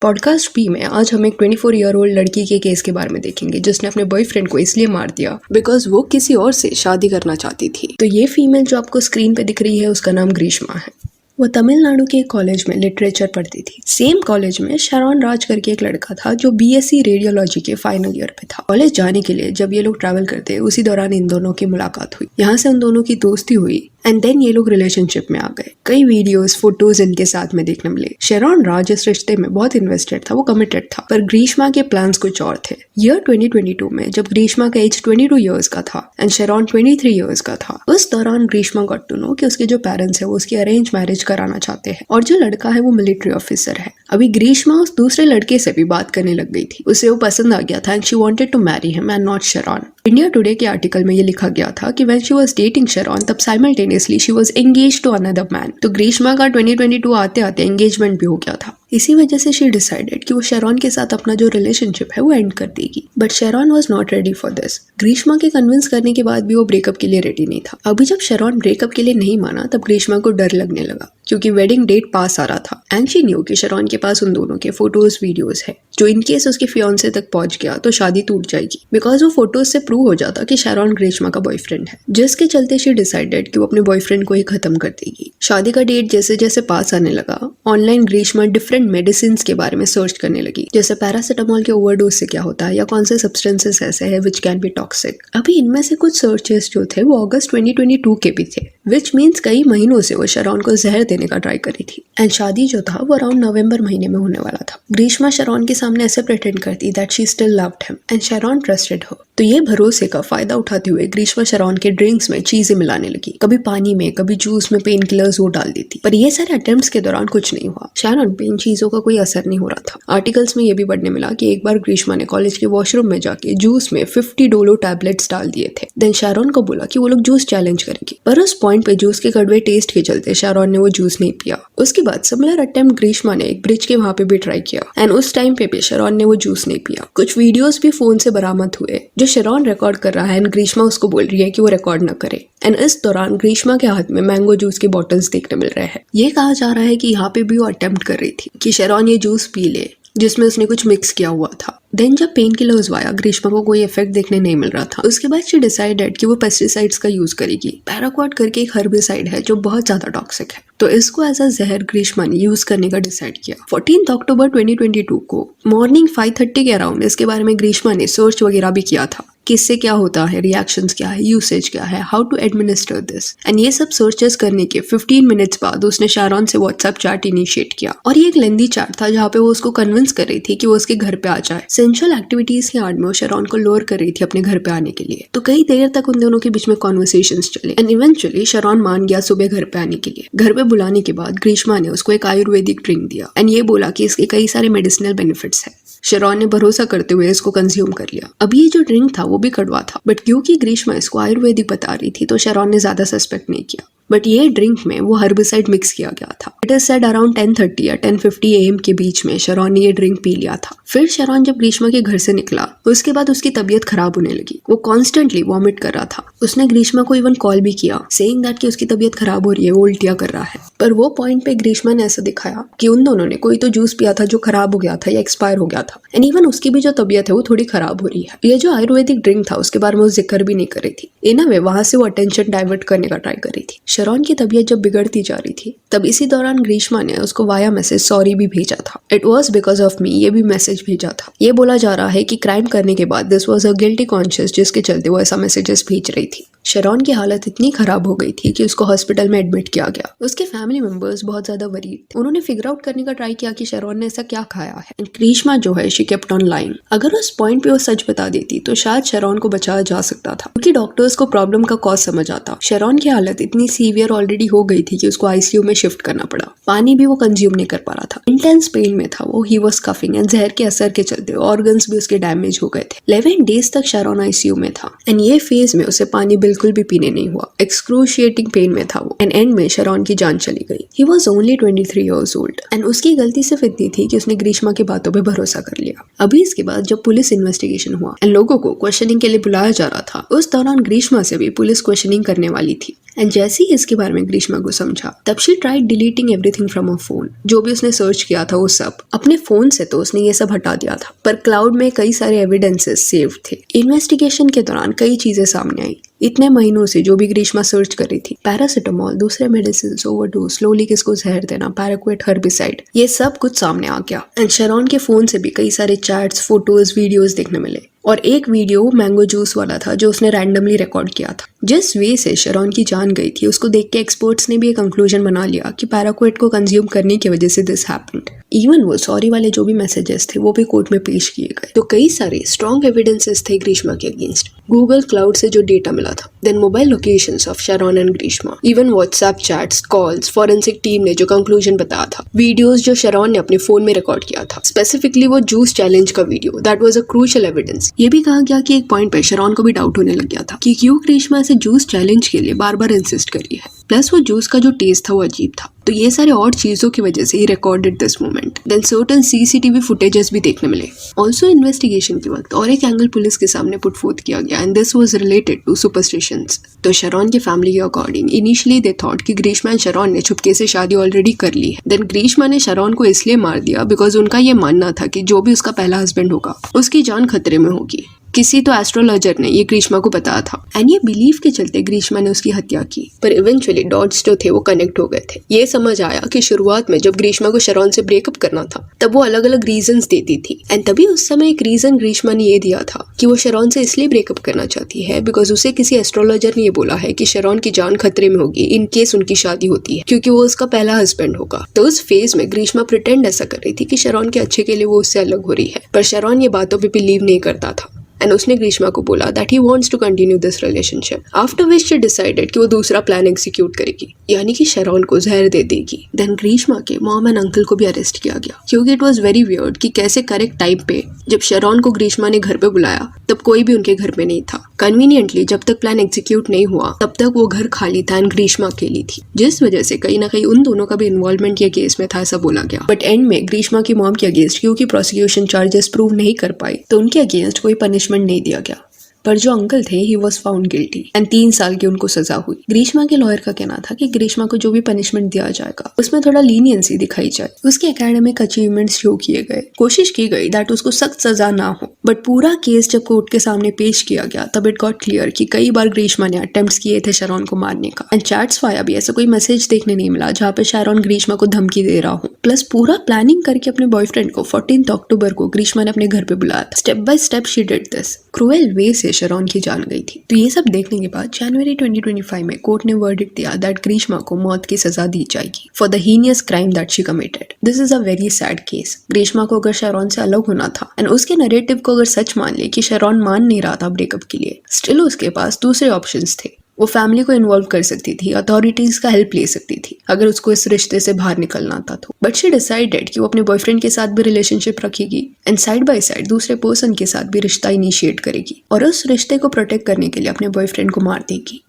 Podcast B में आज हम एक 24 ईयर ओल्ड लड़की के केस के बारे में देखेंगे जिसने अपने बॉयफ्रेंड को इसलिए मार दिया बिकॉज वो किसी और से शादी करना चाहती थी। तो ये फीमेल जो आपको स्क्रीन पे दिख रही है उसका नाम ग्रीष्मा है। वो तमिलनाडु के एक कॉलेज में लिटरेचर पढ़ती थी। सेम कॉलेज में शरॉन राज करके एक लड़का था जो बीएससी रेडियोलॉजी के फाइनल ईयर पे था। कॉलेज जाने के लिए जब ये लोग ट्रैवल करते उसी दौरान इन दोनों की मुलाकात हुई। यहाँ से उन दोनों की दोस्ती हुई एंड देन ये लोग रिलेशनशिप में आ गए। कई वीडियोस फोटोज इनके साथ में देखने मिले। शरॉन राज इस रिश्ते में बहुत इन्वेस्टेड था, वो कमिटेड था, पर ग्रीष्मा के प्लान्स कुछ और थे। ईयर 2022 में जब ग्रीष्मा का एज 22 ईयर्स का था एंड शरॉन 23 ईयर्स का था, उस दौरान ग्रीष्मा गॉट टू नो कि उसके जो पेरेंट्स है वो उसकी अरेंज मैरिज कराना चाहते हैं और जो लड़का है वो मिलिट्री ऑफिसर है। अभी ग्रीष्मा उस दूसरे लड़के से भी बात करने लग गई थी। उसे वो पसंद आ गया था and she wanted to marry him and not Sharon. India today के आर्टिकल में ये लिखा गया था कि when she was dating Sharon तब simultaneously she was engaged to another man. तो ग्रीष्मा का 2022 आते आते एंगेजमेंट भी हो गया था। इसी वजह से शी डिसाइडेड कि वो शरॉन के साथ अपना जो रिलेशनशिप है वो एंड कर देगी। But Sharon was not ready for this. Greeshma के कन्विंस करने के बाद भी वो ब्रेकअप के लिए रेडी नहीं था। अभी जब शरॉन ब्रेकअप के लिए नहीं माना तब ग्रीष्मा को डर लगने लगा क्योंकि वेडिंग डेट पास आ रहा था एंड शी न्यू कि शरॉन के पास उन दोनों के फोटोज वीडियोस है जो इनकेस उसके फियांसे तक पहुंच गया तो शादी टूट जाएगी बिकॉज वो फोटोज से प्रूव हो जाता कि शरॉन ग्रीष्मा का बॉयफ्रेंड है। जिसके चलते शी डिसाइडेड कि वो अपने बॉयफ्रेंड को ही खत्म कर देगी। शादी का डेट जैसे जैसे पास आने लगा ऑनलाइन ग्रीष्मा डिफरेंट मेडिसिन के बारे में सर्च करने लगी, जैसे पैरासिटामोल के ओवरडोज से क्या होता है या कौन से सब्सटेंसेस ऐसे हैं विच कैन बी टॉक्सिक। अभी इनमें से कुछ सर्चेस जो थे वो अगस्त 2022 के भी थे, विच मीन्स कई महीनों से वो शरॉन को जहर देने का ट्राई करी थी एंड शादी जो था वो अराउंड नवंबर महीने में होने वाला था। ग्रीष्मा शरॉन के सामने ऐसे प्रिटेंड करती that she still loved him and Sharon trusted her. तो ये भरोसे का फायदा उठाते हुए ग्रीष्मा शरॉन के ड्रिंक्स में चीजें मिलाने लगी, कभी पानी में कभी जूस में पेन किलर्स वो डाल देती। पर ये सारे अटेम्प्ट्स के दौरान कुछ नहीं हुआ। शरॉन पे इन चीजों का कोई असर नहीं हो रहा था। आर्टिकल्स में ये भी पढ़ने मिला कि एक बार ग्रीष्मा ने कॉलेज के वॉशरूम में जाके जूस में 50 डोलो टैबलेट्स डाल दिए थे। देन शरॉन को बोला कि वो लोग जूस चैलेंज करेंगे, पर उस पॉइंट पे जूस के कड़वे टेस्ट के चलते शरॉन ने वो जूस नहीं पिया। उसके बाद सिमिलर अटेम्प्ट ग्रीष्मा ने एक ब्रिज के वहां पे भी ट्राई किया एंड उस टाइम पे भी शरॉन ने वो जूस नहीं पिया। कुछ वीडियोस भी फोन से बरामद हुए जो शरॉन रिकॉर्ड कर रहा है एंड ग्रीष्मा उसको बोल रही है कि वो रिकॉर्ड न करे एंड इस दौरान ग्रीष्मा के हाथ में मैंगो जूस के बॉटल्स देखने मिल रहे हैं। ये कहा जा रहा है कि यहाँ पे भी वो अटेम्प्ट कर रही थी कि शरॉन ये जूस पी ले जिसमें उसने कुछ मिक्स किया हुआ था। देन जब पेन किलर्स आया ग्रीष्मा को कोई इफेक्ट देखने नहीं मिल रहा था। उसके बाद शी डिसाइडेड कि वो पेस्टिसाइड्स का यूज करेगी। पैराक्वाट करके एक हर्बिसाइड है जो बहुत ज्यादा टॉक्सिक है, तो इसको एज अ जहर ग्रीष्मा ने यूज करने का डिसाइड किया। 14 अक्टूबर 2022 को मॉर्निंग 5:30 के अराउंड इसके बारे में ग्रीष्मा ने सर्च वगैरह भी किया था कि इससे क्या होता है, रिएक्शंस क्या है, यूसेज क्या है, how to administer this and ये सब सर्चेस करने के 15 मिनट्स बाद उसने शरॉन से व्हाट्सएप चैट इनिशिएट किया और ये एक लेंदी चैट था जहाँ पे वो उसको कन्विंस कर रही थी कि वो उसके घर पे आ जाए। सेंशुअल एक्टिविटीज के आड़ में वो शरॉन को लोअर कर रही थी अपने घर पे आने के लिए। तो कई देर तक उन दोनों के बीच में कॉन्वर्सेशंस चले एंड इवेंचुअली शरॉन मान गया सुबह घर पे आने के लिए। घर पे बुलाने के बाद ग्रीष्मा ने उसको एक आयुर्वेदिक ड्रिंक दिया एंड ये बोला कि इसके कई सारे मेडिसिनल बेनिफिट्स है। शरॉन ने भरोसा करते हुए इसको कंज्यूम कर लिया। अभी ये जो ड्रिंक था वो भी कड़वा था, बट क्योंकि ग्रीष्मा इसको आयुर्वेदिक बता रही थी तो शरॉन ने ज्यादा सस्पेक्ट नहीं किया। बट ये ड्रिंक में वो हर्बिसाइड मिक्स किया गया था। इट इज सेड अराउंड 10:30 या 10:50 AM के बीच में शरॉन ने ये ड्रिंक पी लिया था। फिर शरॉन जब ग्रीष्मा के घर से निकला उसके बाद उसकी तबीयत खराब होने लगी। वो कॉन्स्टेंटली वॉमिट कर रहा था। उसने ग्रीष्मा को इवन कॉल भी किया सेइंग दैट कि उसकी तबीयत खराब हो रही है, वो उल्टियां कर रहा है। पर वो पॉइंट पे ग्रीष्मा ने ऐसा दिखाया कि उन दोनों ने कोई तो जूस पिया था जो खराब हो गया था या एक्सपायर हो गया था एंड इवन उसकी भी जो तबीयत है वो थोड़ी खराब हो रही है। ये जो आयुर्वेदिक ड्रिंक था उसके बारे में वो जिक्र भी नहीं कर रही थी। इन अ वे वहां से वो अटेंशन डाइवर्ट करने का ट्राई कर रही थी। शरॉन की तबीयत जब बिगड़ती जा रही थी तब इसी दौरान ग्रीष्मा ने उसको वाया मैसेज सॉरी भी भेजा था। It was because of me ये भी मैसेज भेजा था। ये बोला जा रहा है कि क्राइम करने के बाद this was a guilty conscious जिसके चलते वो ऐसा मैसेजेस भेज रही थी। शरॉन की हालत इतनी खराब हो गई थी कि उसको हॉस्पिटल में एडमिट किया गया। उसके फैमिली मेंबर्स बहुत ज्यादा वरीड थे। उन्होंने फिगर आउट करने का ट्राई किया कि शरॉन ने ऐसा क्या खाया है एंड ग्रीष्मा जो है शी केप्ट ऑन लाइंग। अगर उस पॉइंट पे वो सच बता देती तो शायद शरॉन को बचाया जा सकता था क्योंकि डॉक्टर्स को प्रॉब्लम का कॉज समझ आता। शरॉन की हालत इतनी सीवियर ऑलरेडी हो गई थी कि उसको आईसीयू में शिफ्ट करना पड़ा। पानी भी वो कंज्यूम नहीं कर पा रहा था। इंटेंस पेन में था वो। ही वाज कफिंग एंड जहर के असर के चलते ऑर्गन्स भी उसके डैमेज हो गए थे। 11 डेज तक शरॉन आईसीयू में था एंड ये फेज में उसे पानी बिल्कुल भी पीने नहीं हुआ। एक्सक्रूशिएटिंग पेन में था वो एंड एंड में शरॉन की जान चली गई। He was only 23 years old and उसकी गलती सिर्फ इतनी थी कि उसने ग्रीष्मा की बातों पे भरोसा कर लिया। अभी इसके बाद जब पुलिस इन्वेस्टिगेशन हुआ एंड लोगों को क्वेश्चनिंग के लिए बुलाया जा रहा था उस दौरान ग्रीष्मा से भी पुलिस क्वेश्चनिंग करने वाली थी एंड जैसे ही इसके बारे में ग्रीष्मा को समझा तब she tried deleting everything from a phone. जो भी उसने सर्च किया था वो सब अपने फोन से तो उसने ये सब हटा दिया था, पर क्लाउड में कई सारे एविडेंसेस सेव थे। इन्वेस्टिगेशन के दौरान कई चीजें सामने आई। इतने महीनों से जो भी ग्रीष्मा सर्च कर रही थी, पैरासिटामोल, दूसरे मेडिसिन, ओवरडोज, स्लोली किसको जहर देना, पैराक्वेट, हर्बिसाइड, ये सब कुछ सामने आ गया। एंड शरॉन के फोन से भी कई सारे चैट्स, फोटोज, वीडियोस देखने मिले और एक वीडियो मैंगो जूस वाला था जो उसने रैंडमली रिकॉर्ड किया था। जिस वे से शरॉन की जान गई थी उसको देख के एक्सपर्ट्स ने भी एक कंक्लूजन बना लिया कि पैराक्वेट को कंज्यूम करने की वजह से दिस हैपेंड। इवन वो सॉरी वाले जो भी मैसेजेस थे वो भी कोर्ट में पेश किए गए। तो कई सारे स्ट्रॉन्ग एविडेंसेस थे ग्रीष्मा के अगेंस्ट। गूगल क्लाउड से जो डेटा मिला था, then mobile locations of Sharon and Greeshma, even WhatsApp chats, calls, forensic team ने जो कंक्लूजन बताया था, वीडियोस जो शरॉन ने अपने फोन में रिकॉर्ड किया था, स्पेसिफिकली वो जूस चैलेंज का video, that was a crucial evidence. ये भी कहा गया कि एक पॉइंट पे शरॉन को भी डाउट होने लग गया था कि क्यों ग्रीष्मा से जूस चैलेंज के लिए बार बार इंसिस्ट कर रही है। प्लस वो जूस का जो टेस्ट था वो अजीब था। तो ये सारे और चीजों की वजह से ही recorded this moment. Then certain CCTV footages भी देखने मिले। ऑल्सो इन्वेस्टिगेशन के वक्त और एक एंगल पुलिस के सामने पुट फोर्थ किया गया and this was related to superstitions. तो शरॉन की फैमिली के अकॉर्डिंग इनिशियली दे थॉट कि ग्रीष्मा एंड शरॉन ने चुपके से शादी ऑलरेडी कर ली है। देन ग्रीष्मा ने शरॉन को इसलिए मार दिया बिकॉज उनका ये मानना था कि जो भी उसका पहला हस्बैंड होगा उसकी जान खतरे में होगी। किसी तो एस्ट्रोलॉजर ने ये ग्रीष्मा को बताया था एंड ये बिलीफ के चलते ग्रीष्मा ने उसकी हत्या की। पर इवेंचुअली डॉट्स जो थे वो कनेक्ट हो गए थे। ये समझ आया कि शुरुआत में जब ग्रीष्मा को शरॉन से ब्रेकअप करना था तब वो अलग अलग रीजंस देती थी एंड तभी उस समय एक रीजन ग्रीष्मा ने ये दिया था कि वो शरॉन से इसलिए ब्रेकअप करना चाहती है बिकॉज उसे किसी एस्ट्रोलॉजर ने ये बोला है कि शरॉन की जान खतरे में होगी इन केस उनकी शादी होती है, क्योंकि वो उसका पहला हस्बैंड होगा। तो उस फेज में ग्रीष्मा प्रिटेंड ऐसा कर रही थी कि शरॉन के अच्छे के लिए वो उससे अलग हो रही है, पर शरॉन ये बातों पे बिलीव नहीं करता था एंड उसने ग्रीष्मा को बोला that he wants to continue this relationship. After which she decided कि वो दूसरा प्लान एग्जीक्यूट करेगी, यानी कि शरॉन को जहर दे देगी। देन ग्रीष्मा के मॉम एंड अंकल को भी अरेस्ट किया गया क्योंकि इट वाज वेरी वियर्ड कि कैसे करेक्ट टाइम पे जब शरॉन को ग्रीष्मा ने घर पे बुलाया तब कोई भी उनके घर पे नहीं था। कन्वीनियंटली जब तक प्लान एग्जीक्यूट नहीं हुआ तब तक वो घर खाली था एंड ग्रीष्मा अकेली थी, जिस वजह से कहीं ना कहीं उन दोनों का भी इन्वॉल्वमेंट ये केस में था ऐसा बोला गया। बट एंड में ग्रीष्मा की मॉम के अगेंस्ट क्योंकि प्रोसिक्यूशन चार्जेस प्रूव नहीं कर पाई तो उनके अगेंस्ट कोई पनिशमेंट नहीं दिया गया। पर जो अंकल थे he was found guilty and 3 साल की उनको सजा हुई। ग्रीष्मा के लॉयर का कहना था कि ग्रीष्मा को जो भी पनिशमेंट दिया जाएगा उसमें थोड़ा लीनियंसी दिखाई जाए, उसके एकेडमिक अचीवमेंट्स शो किए गए, कोशिश की गई दैट उसको सख्त सजा ना हो। बट पूरा केस जब कोर्ट के सामने पेश किया गया तब इट गॉट क्लियर कि कई बार ग्रीष्मा ने अटेम्प्ट्स किए थे शरॉन को मारने का एंड चैट्स वाया भी ऐसा कोई मैसेज देखने नहीं मिला जहाँ पे शरॉन ग्रीष्मा को धमकी दे रहा हो। प्लस पूरा प्लानिंग करके अपने बॉयफ्रेंड को 14 अक्टूबर को ग्रीष्मा ने अपने घर पे बुलाया था। Step by step she did this. Cruel way से शरॉन की जान गई थी। तो ये सब देखने के बाद जनवरी 2025 में कोर्ट ने वर्डिक्ट दिया दैट ग्रीष्मा को मौत की सजा दी जाएगी for the heinous crime that she committed. This is a very sad case. Greeshma को अगर शरॉन से अलग होना था एंड उसके नैरेटिव को अगर सच मान ले कि शरॉन मान नहीं रहा था ब्रेकअप के लिए, स्टिल उसके पास दूसरे ऑप्शंस थे। वो फैमिली को इन्वॉल्व कर सकती थी, अथॉरिटीज का हेल्प ले सकती थी अगर उसको इस रिश्ते से बाहर निकलना था तो। बट शी डिसाइडेड कि वो अपने बॉयफ्रेंड के साथ भी रिलेशनशिप रखेगी एंड साइड बाय साइड दूसरे पर्सन के साथ भी रिश्ता इनिशिएट करेगी और उस रिश्ते को प्रोटेक्ट करने के लिए अपने बॉयफ्रेंड को मार देगी।